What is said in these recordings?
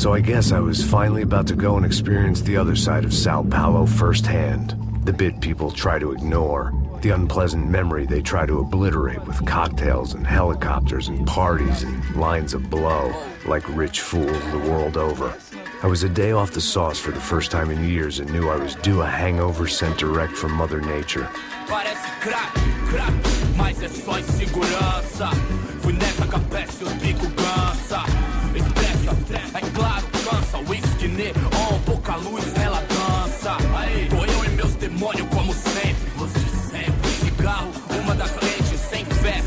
So I guess I was finally about to go and experience the other side of Sao Paulo firsthand. The bit people try to ignore. The unpleasant memory they try to obliterate with cocktails and helicopters and parties and lines of blow, like rich fools the world over. I was a day off the sauce for the first time in years and knew I was due a hangover sent direct from Mother Nature. Mas é só insegurança. Fui nessa capeste, os bico cansa. Estressa, é claro, cansa. Whisky neon, pouca luz, ela dança. Tô eu e meus demônios como sempre. Você sempre. Cigarro, uma da frente, sem fé.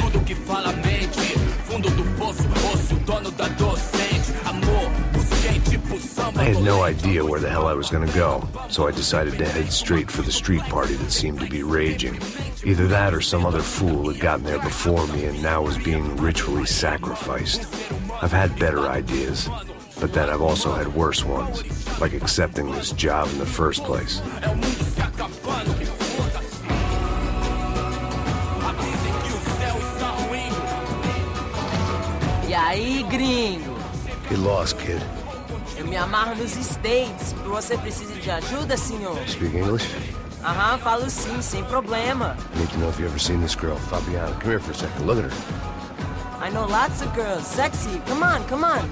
Tudo que fala mente. Fundo do poço, osso, dono da docente. Amor, busquei tipo samba. I had no idea where the hell I was gonna go, so I decided to head straight for the street party that seemed to be raging. Either that or some other fool had gotten there before me and now was being ritually sacrificed. I've had better ideas, but then I've also had worse ones, like accepting this job in the first place. E aí, gringo? Get lost, kid. Eu me amarro nos States. Você precisa de ajuda, senhor? Speak English? Aham, falo sim, sem problema. I need to know if you've ever seen this girl, Fabiana. Come here for a second. Look at her. I know lots of girls. Sexy. Come on, come on.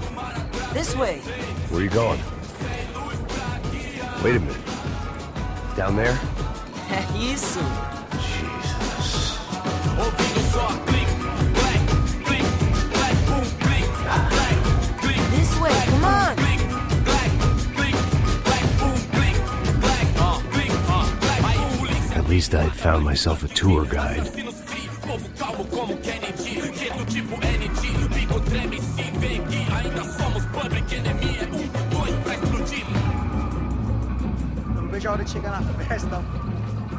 This way. Where are you going? Wait a minute. Down there? É isso. Jesus. This way, come on. At least I'd found myself a tour guide.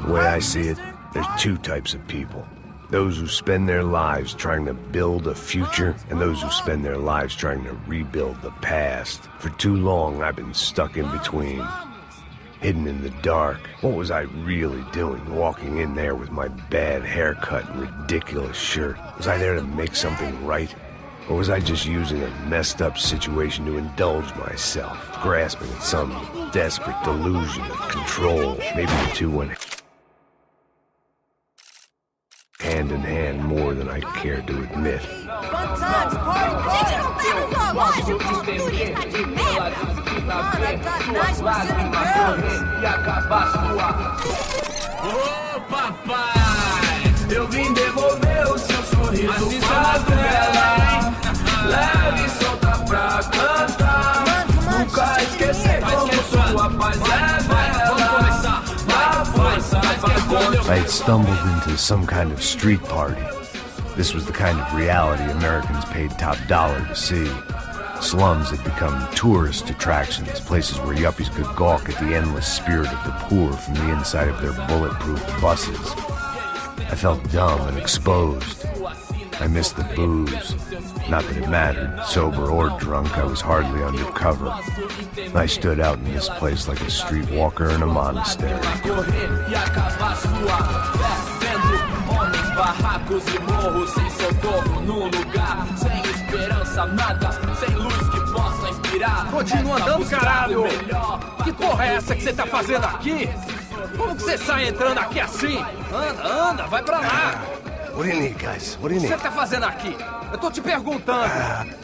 The way I see it, there's two types of people. Those who spend their lives trying to build a future, and those who spend their lives trying to rebuild the past. For too long, I've been stuck in between. Hidden in the dark. What was I really doing, walking in there with my bad haircut and ridiculous shirt? Was I there to make something right? Or was I just using a messed up situation to indulge myself, grasping at some desperate delusion of control? Maybe the two went hand in hand more than I cared to admit. Fun times, party. Gente, não temos uma loja, o turista de merda. Mano, I've got nice Pacific girls. Ô papai, eu vim devolver o seu sorriso favela. Leve e solta pra cantar. Nunca esquecer como sua paz é bela. Na força I had stumbled into some kind of street party. This was the kind of reality Americans paid top dollar to see. Slums had become tourist attractions, places where yuppies could gawk at the endless spirit of the poor from the inside of their bulletproof buses. I felt dumb and exposed. I missed the booze. Not that it mattered. Sober or drunk, I was hardly undercover. I stood out in this place like a streetwalker in a monastery. Barracos e morros sem socorro no lugar, sem esperança, nada, sem luz que possa inspirar. Continua andando, caralho! Que porra é essa que você tá fazendo aqui? Como que você sai entrando aqui assim? Anda, vai pra lá! What do you need, guys? What do you O que need? você tá fazendo aqui? Eu tô te perguntando.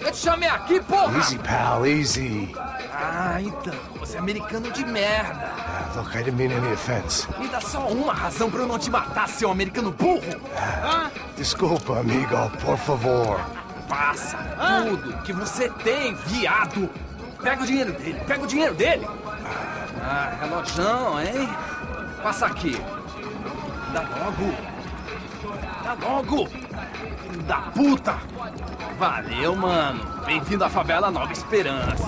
Eu te chamei aqui, porra! Easy, pal, easy. Ah, então, você é americano de merda. Look, I didn't mean any offense. Me dá só uma razão pra eu não te matar, seu americano burro. Desculpa, amigo, por favor. Passa tudo que você tem, viado. Pega o dinheiro dele, Ah, relojão, hein? Passa aqui. Dá logo. Filho da puta. Valeu, mano. Bem-vindo à favela Nova Esperança.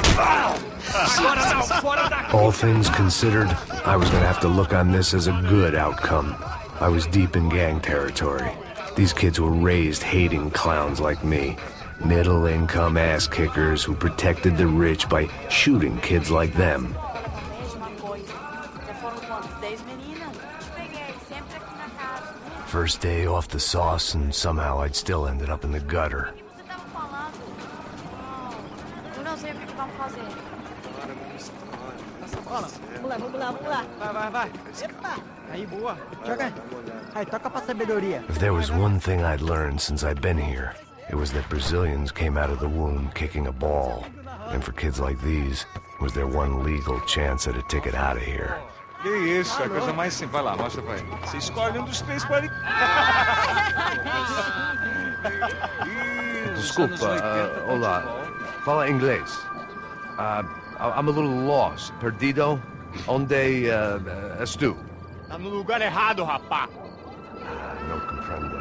Agora não, fora daqui. All things considered, I was gonna have to look on this as a good outcome. I was deep in gang territory. These kids were raised hating clowns like me. Middle-income ass-kickers who protected the rich by shooting kids like them. First day off the sauce, and somehow I'd still ended up in the gutter. Eu não sei o que vamos fazer. Aí, boa. Joga. Aí, toca pra sabedoria. If there was one thing I'd learned since I've been here, it was that Brazilians came out of the womb kicking a ball. And for kids like these, was their one legal chance at a ticket out of here. Que isso, é a coisa mais simples. Vai lá, mostra pra ele. Você escolhe um dos três para ele. Desculpa, olá. Fala inglês. I'm a little lost. Perdido? Onde és tu? Tá no lugar errado, rapá. No comprende.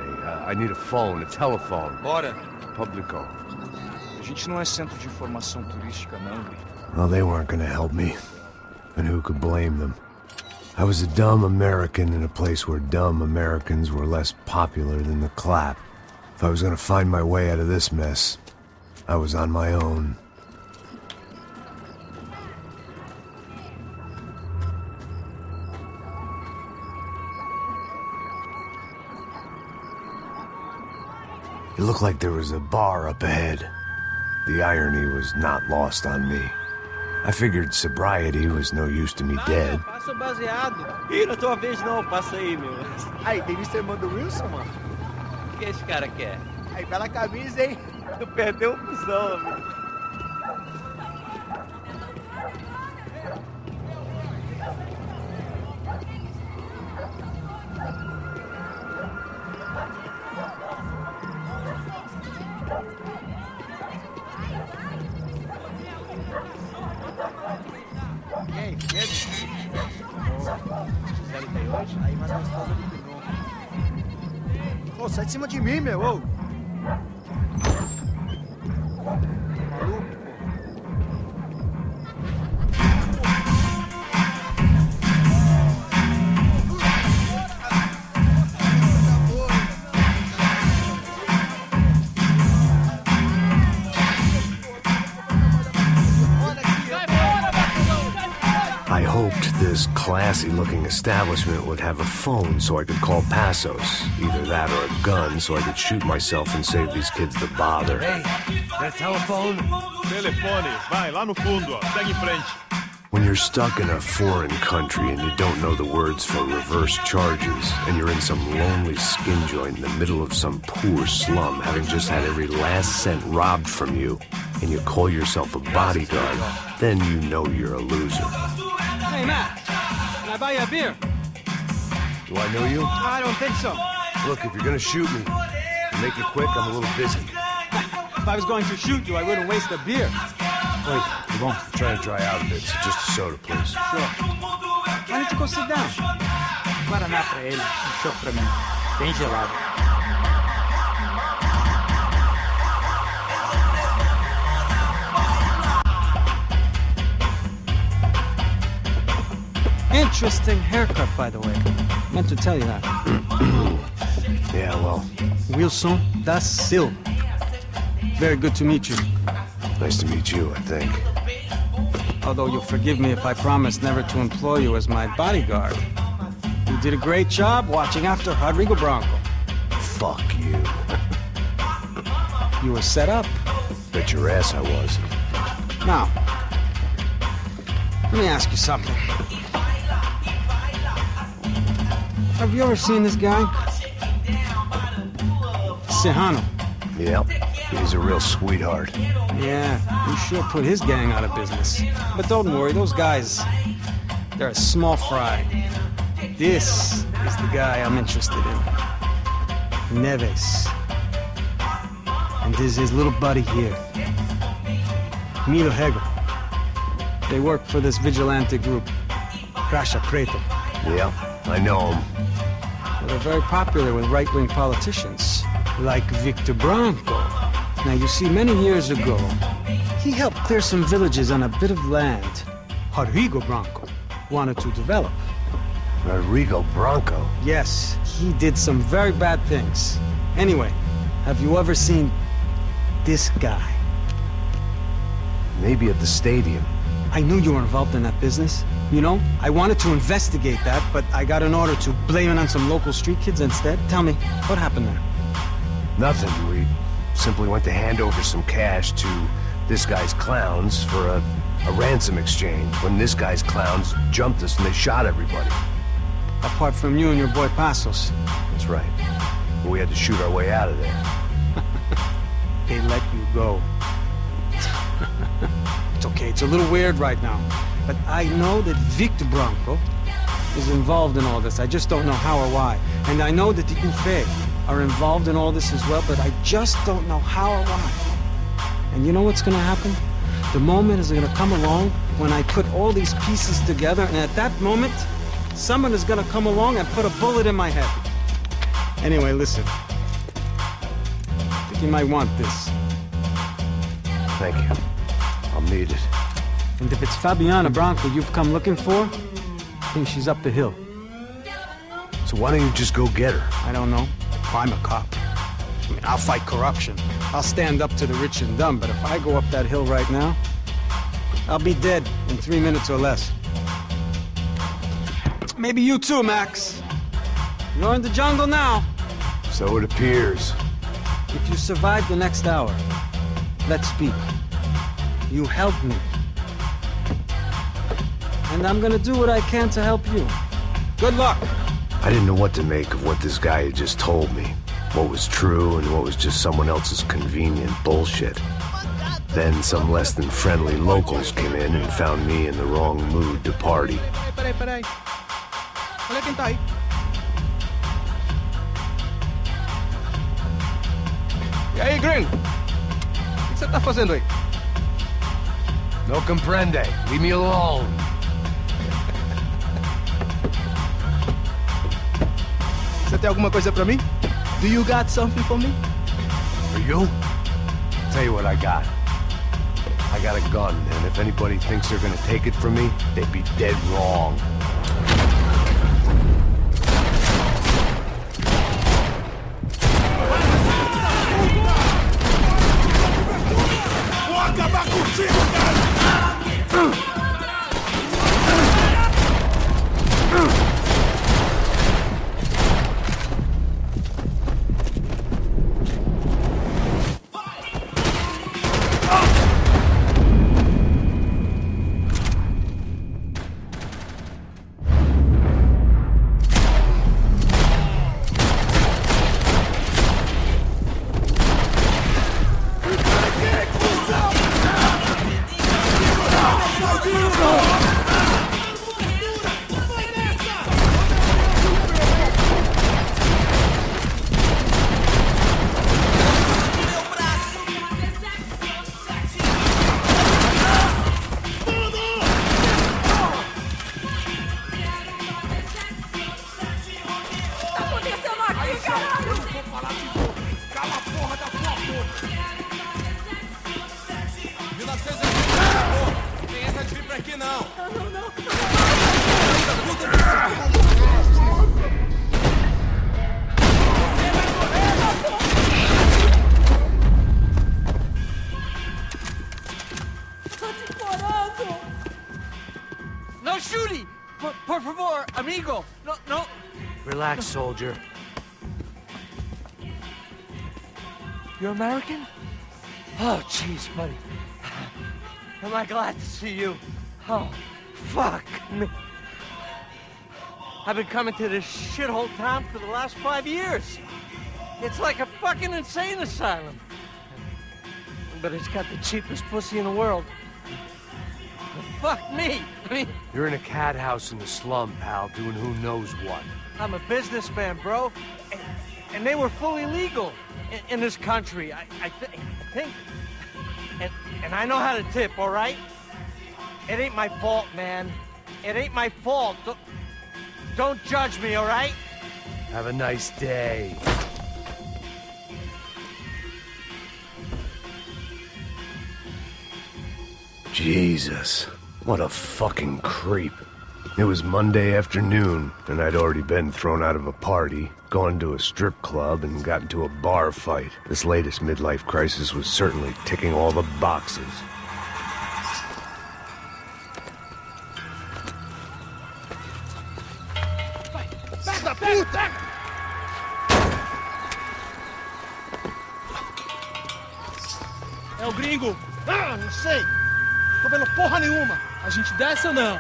I need a phone, a telephone. Bora. Publico. A gente não é centro de informação turística, não. Well, they weren't gonna help me. And who could blame them? I was a dumb American in a place where dumb Americans were less popular than the clap. If I was gonna find my way out of this mess, I was on my own. It looked like there was a bar up ahead. The irony was not lost on me. I figured sobriety was no use to me dead. Passa baseado. Ih, não é tua vez não, passa aí, meu. Aí, tem visto a irmã do Wilson, mano? O que esse cara quer? Aí, bela camisa, hein? Tu perdeu o cuzão, amigo. E aí, Pedro? Aí, mais gostosa do que nunca. Ô, sai de cima de mim, meu, ô! Maluco, pô. I hoped this classy-looking establishment would have a phone so I could call Passos. Either that or a gun so I could shoot myself and save these kids the bother. Hey, got a telephone? Telefone, vai, lá no fundo, ó. Segue em frente. When you're stuck in a foreign country and you don't know the words for reverse charges, and you're in some lonely skin joint in the middle of some poor slum, having just had every last cent robbed from you, and you call yourself a bodyguard, then you know you're a loser. Hey, Matt. Can I buy you a beer? Do I know you? I don't think so. Look, if you're gonna shoot me, make it quick, I'm a little busy. If I was going to shoot you, I wouldn't waste a beer. Wait, come on. I'm trying to dry out a bit, so just a soda, please. Sure. Why don't you go sit down? Guaraná pra ele, um choque pra mim. Bem gelado. Interesting haircut, by the way. Meant to tell you that. Yeah, well, Wilson da Silva. Very good to meet you. nice to meet you, I think. Although you'll forgive me if I promise never to employ you as my bodyguard. You did a great job watching after Rodrigo Branco. Fuck you. You were set up. Bet your ass I was. Now, let me ask you something. Have you ever seen this guy? Serrano. Yep, he's a real sweetheart. Yeah, he sure put his gang out of business. But don't worry, those guys, they're a small fry. This is the guy I'm interested in. Neves. And this is his little buddy here. Milo Hegel. They work for this vigilante group, Crasha Preto. Yep, I know him. Well, they're very popular with right-wing politicians, like Victor Branco. Now, you see, many years ago, he helped clear some villages on a bit of land Rodrigo Branco wanted to develop. Rodrigo Branco? Yes, he did some very bad things. Anyway, have you ever seen this guy? Maybe at the stadium. I knew you were involved in that business. You know, I wanted to investigate that, but I got an order to blame it on some local street kids instead. Tell me, what happened there? Nothing. We simply went to hand over some cash to this guy's clowns for a ransom exchange when this guy's clowns jumped us and they shot everybody. Apart from you and your boy Passos. That's right. But we had to shoot our way out of there. They let you go. It's okay, it's a little weird right now. But I know that Victor Branco is involved in all this. I just don't know how or why. And I know that the UFE are involved in all this as well, but I just don't know how or why. And you know what's gonna happen? The moment is gonna come along when I put all these pieces together, and at that moment, someone is gonna come along and put a bullet in my head. Anyway, listen. I think you might want this. Thank you. I'll need it. And if it's Fabiana Branco you've come looking for, I think she's up the hill. So why don't you just go get her? I don't know. I'm a cop. I mean, I'll fight corruption. I'll stand up to the rich and dumb, but if I go up that hill right now, I'll be dead in 3 minutes or less. Maybe you too, Max. You're in the jungle now. So it appears. If you survive the next hour, let's speak. You help me. And I'm gonna do what I can to help you. Good luck. I didn't know what to make of what this guy had just told me. What was true and what was just someone else's convenient bullshit. Then some less than friendly locals came in and found me in the wrong mood to party. Peraí. Olha quem tá aí. E aí, gringo? O que você tá fazendo aí? No comprende. Leave me alone. Você tem alguma coisa pra mim? Do you got something for me? For you? Tell you what I got. I got a gun, and if anybody thinks they're gonna take it from me, they'd be dead wrong. Vou acabar contigo, cara! No shooting! Por favor, amigo! No! Relax, soldier. You're American? Oh, jeez, buddy. Am I glad to see you? Oh, fuck me. I've been coming to this shithole town for the last 5 years. It's like a fucking insane asylum. But it's got the cheapest pussy in the world. Fuck me. I mean, You're in a cat house in the slum, pal, doing who knows what. I'm a businessman, bro. And they were fully legal in this country. I think. And I know how to tip, all right? It ain't my fault, man. It ain't my fault. Don't judge me, all right? Have a nice day. Jesus, what a fucking creep. It was Monday afternoon, and I'd already been thrown out of a party, gone to a strip club, and got into a bar fight. This latest midlife crisis was certainly ticking all the boxes. Da puta! É o gringo. Ah, não sei. Tô vendo porra nenhuma. A gente desce ou não?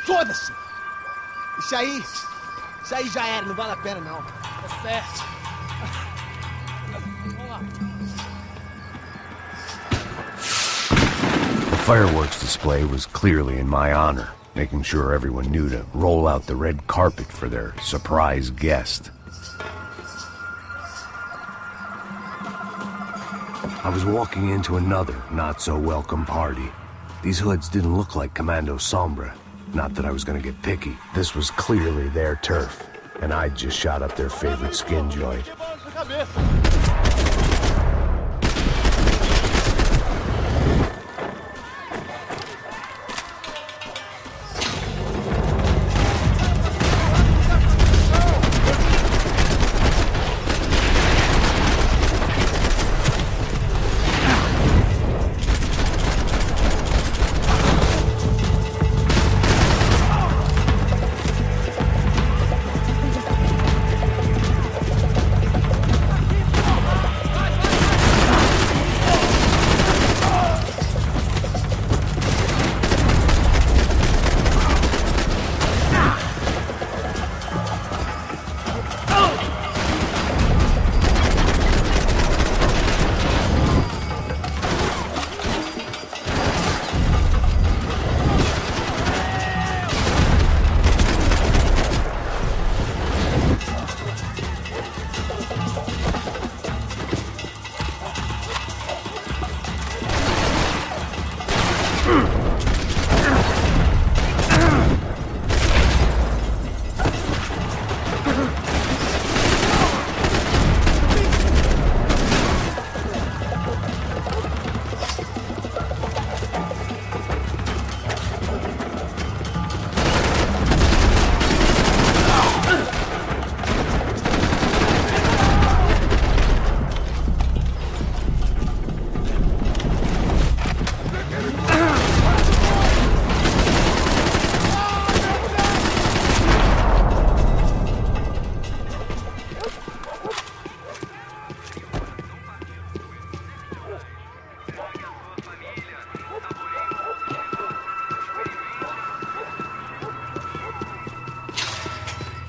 Foda-se! Isso aí já era, não vale a pena não. Tá certo. Vamos lá. The fireworks display was clearly in my honor, making sure everyone knew to roll out the red carpet for their surprise guest. I was walking into another not-so-welcome party. These hoods didn't look like Commando Sombra. Not that I was gonna get picky. This was clearly their turf, and I'd just shot up their favorite skin joint.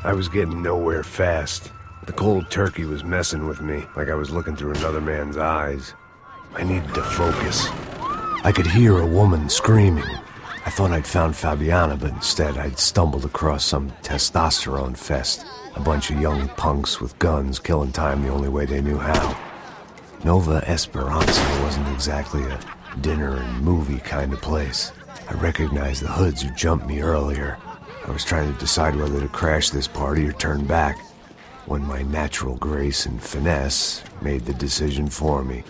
I was getting nowhere fast. The cold turkey was messing with me, like I was looking through another man's eyes. I needed to focus. I could hear a woman screaming. I thought I'd found Fabiana, but instead I'd stumbled across some testosterone fest. A bunch of young punks with guns killing time the only way they knew how. Nova Esperanza wasn't exactly a dinner and movie kind of place. I recognized the hoods who jumped me earlier. I was trying to decide whether to crash this party or turn back, when my natural grace and finesse made the decision for me.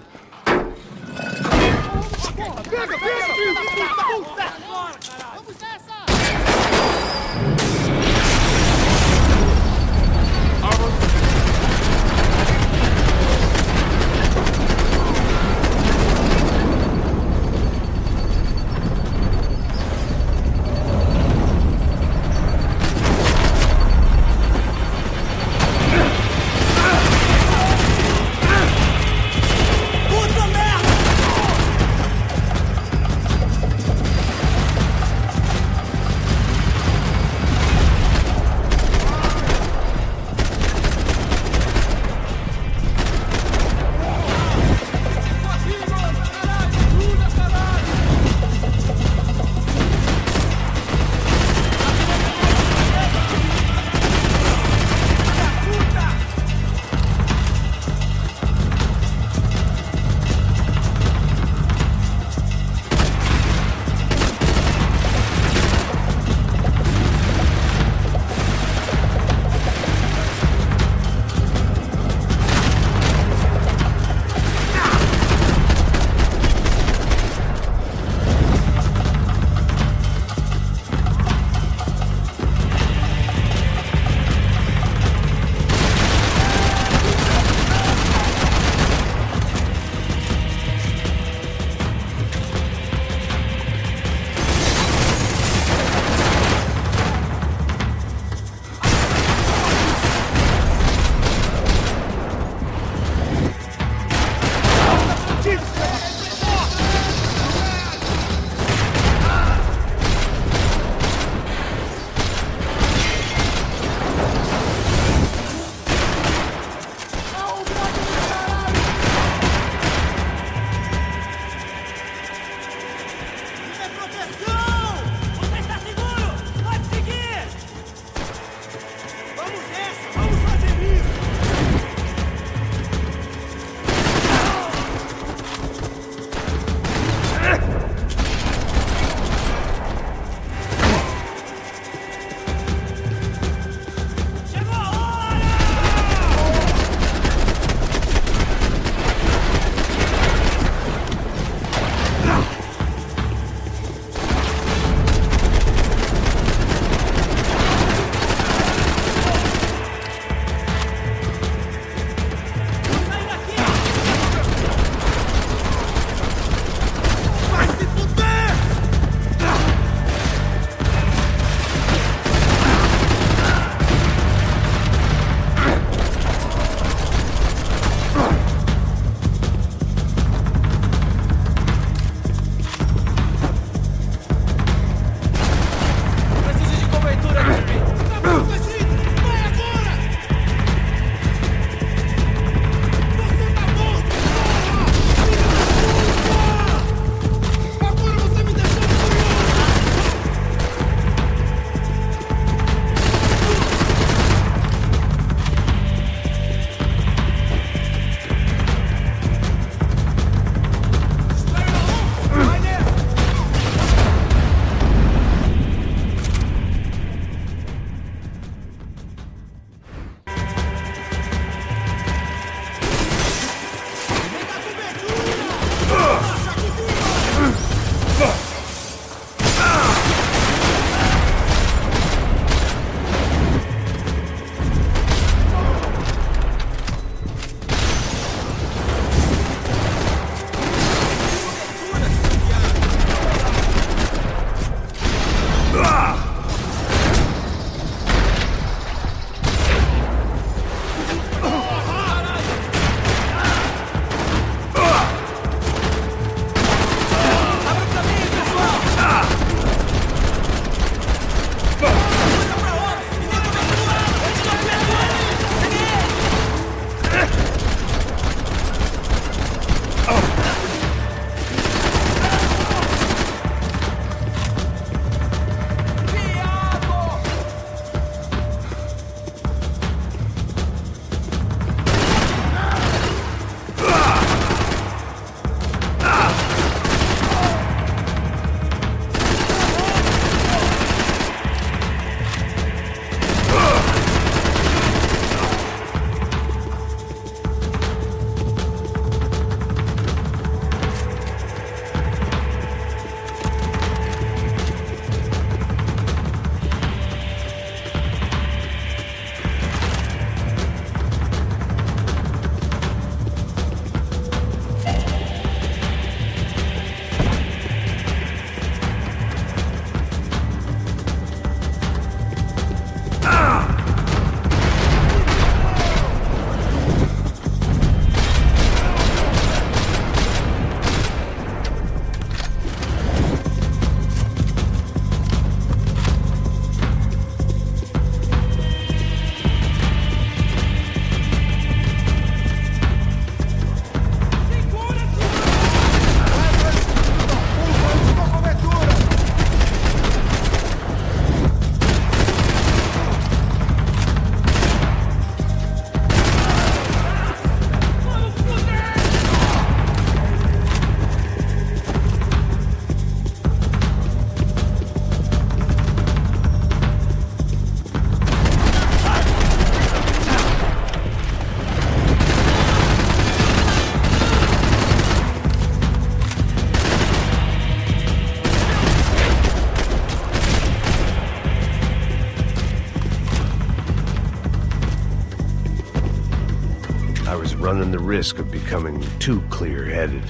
I was running the risk of becoming too clear-headed.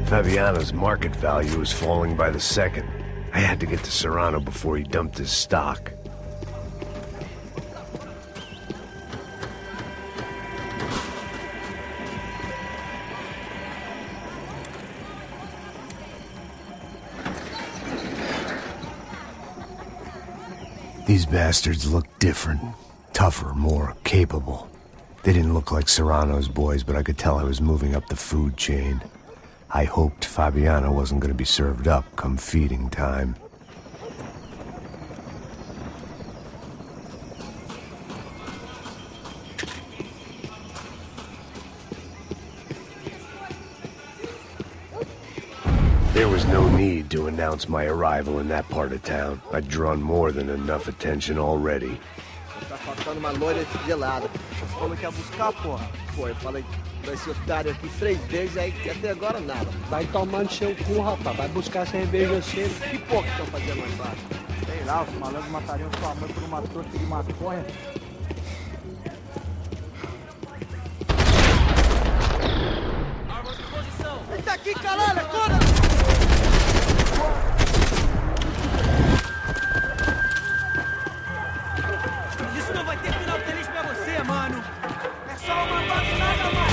Fabiano's market value was falling by the second. I had to get to Serrano before he dumped his stock. These bastards looked different, tougher, more capable. They didn't look like Serrano's boys, but I could tell I was moving up the food chain. I hoped Fabiano wasn't going to be served up come feeding time. There was no need to announce my arrival in that part of town. I'd drawn more than enough attention already. Tá faltando uma loira gelada. Como que ia buscar, porra? Pô, eu falei pra esse otário aqui 3 vezes, aí até agora nada. Vai tomando seu cu, rapaz. Vai buscar cerveja cedo. Que porra que estão fazendo lá embaixo? Sei lá, os malandros matariam sua mãe por uma torta de maconha. Armas de posição! Ele tá aqui, caralho, acorda! Isso não vai ter final feliz pra você, mano! É só uma bagunçada, mano!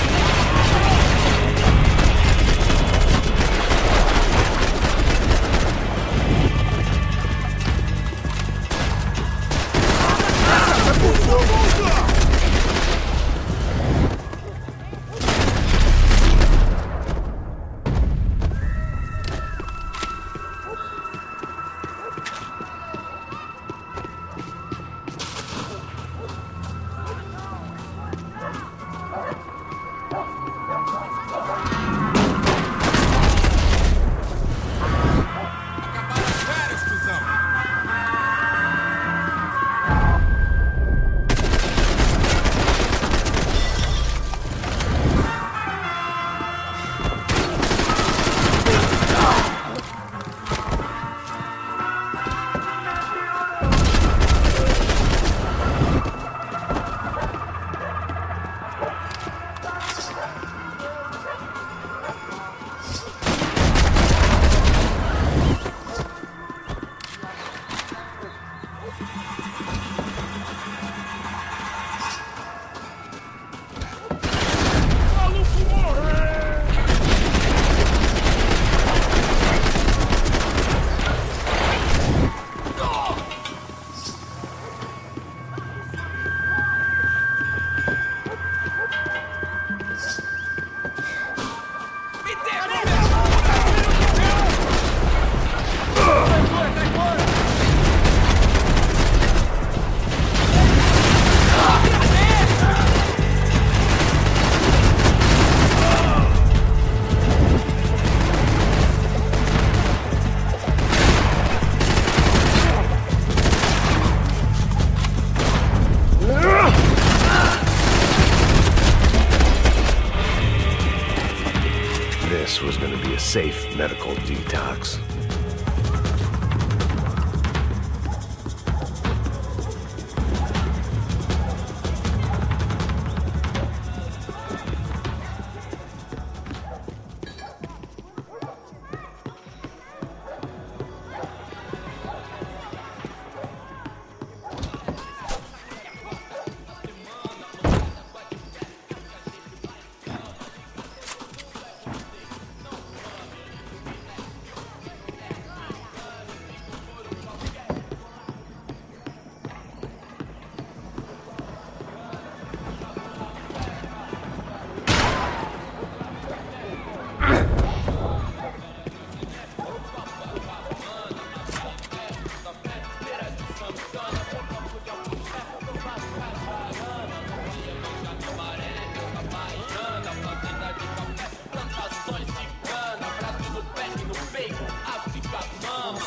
This was going to be a safe medical detox.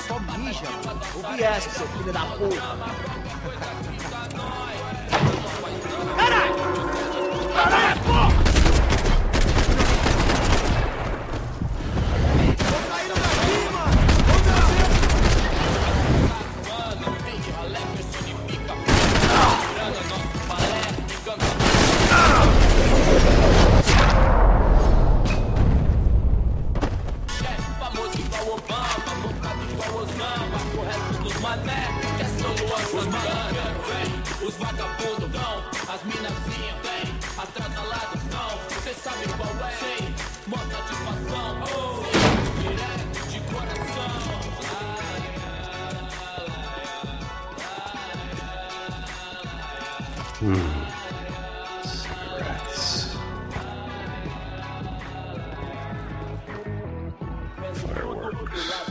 Só mija, mano. Ouvi essa, seu filho da porra. Caralho! Caralho, porra! Tô saindo daqui, mano! Vamos descer! os vagabundos não, as minazinhas vem, atrasalado não, cê sabe qual é, sei, mó satisfação, oh, direto de coração. Cigarettes. Fireworks.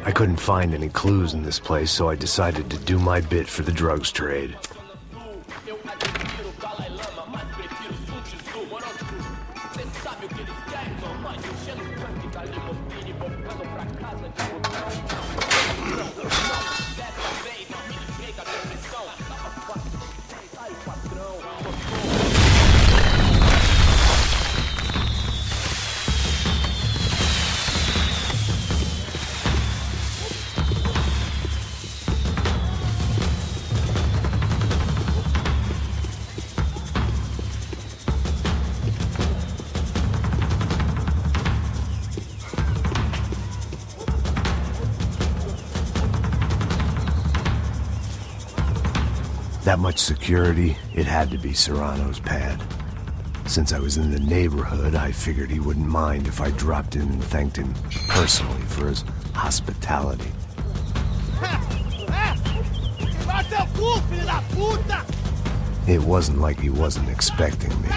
I couldn't find any clues in this place, so I decided to do my bit for the drugs trade. That much security, it had to be Serrano's pad. Since I was in the neighborhood, I figured he wouldn't mind if I dropped in and thanked him personally for his hospitality. It wasn't like he wasn't expecting me.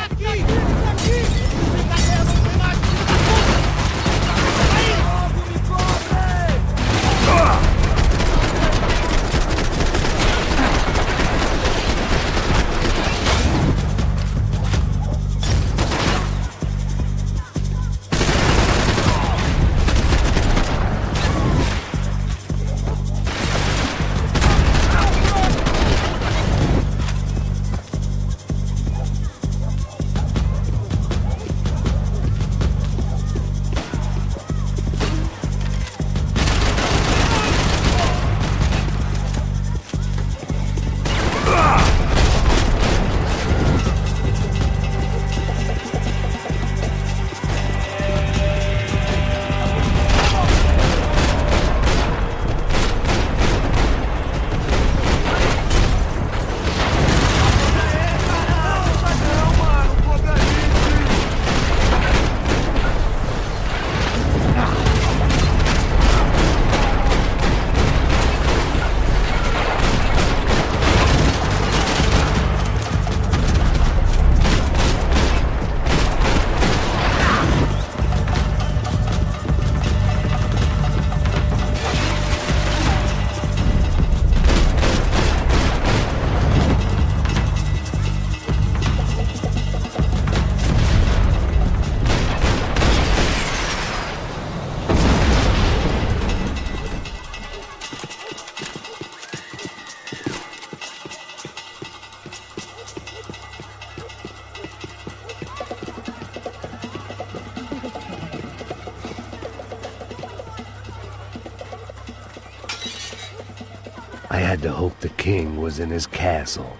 I had to hope the king was in his castle.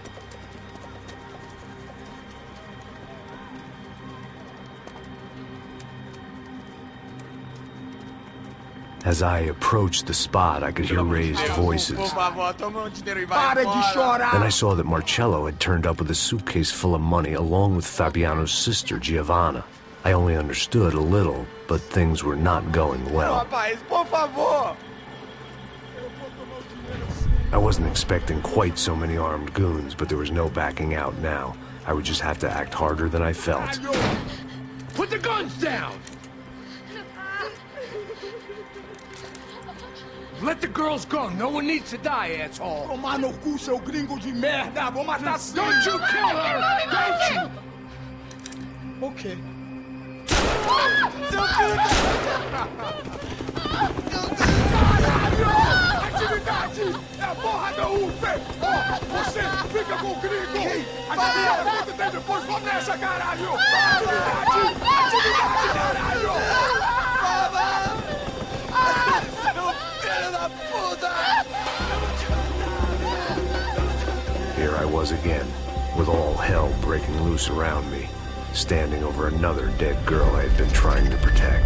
As I approached the spot, I could hear raised voices. Then I saw that Marcello had turned up with a suitcase full of money along with Fabiano's sister, Giovanna. I only understood a little, but things were not going well. I wasn't expecting quite so many armed goons, but there was no backing out now. I would just have to act harder than I felt. Put the guns down! Let the girls go. No one needs to die, asshole. Tomar no cu, seu gringo de merda. Vou matar sim. Don't you kill her! Don't you! Okay. Atividade! É a porra da UP! Você fica com o gringo! A galera conta tem depois, vamos nessa, caralho! Atividade! Atividade, caralho! Here I was again, with all hell breaking loose around me, standing over another dead girl I had been trying to protect.